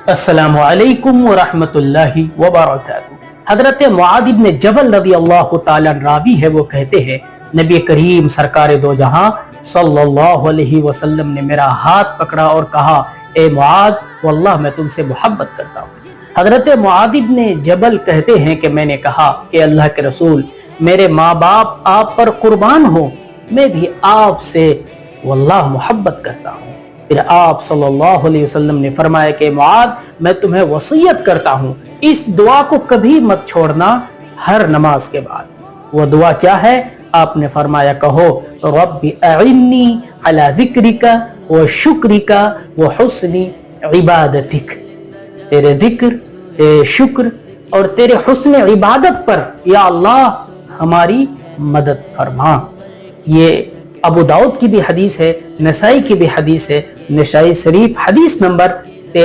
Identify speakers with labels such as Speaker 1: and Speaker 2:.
Speaker 1: السلام علیکم ورحمۃ اللہ وبرکاتہ۔ حضرت معاذ بن جبل رضی اللہ تعالیٰ راوی ہے، وہ کہتے ہیں نبی کریم سرکار دو جہاں صلی اللہ علیہ وسلم نے میرا ہاتھ پکڑا اور کہا اے معاذ واللہ میں تم سے محبت کرتا ہوں۔ حضرت معاذ بن جبل کہتے ہیں کہ میں نے کہا کہ اللہ کے رسول میرے ماں باپ آپ پر قربان ہو، میں بھی آپ سے واللہ محبت کرتا ہوں۔ پھر آپ صلی اللہ علیہ وسلم نے فرمایا کہ معاذ میں تمہیں وصیت کرتا ہوں اس دعا کو کبھی مت چھوڑنا ہر نماز کے بعد۔ وہ دعا کیا ہے؟ آپ نے فرمایا کہو رب اعنی علی ذکرک و شکرک و حسن عبادتک، تیرے ذکر، تیرے شکر اور تیرے حسن عبادت پر یا اللہ ہماری مدد فرما۔ یہ ابو داؤد کی بھی حدیث ہے، نسائی کی بھی حدیث ہے، نسائی شریف حدیث نمبر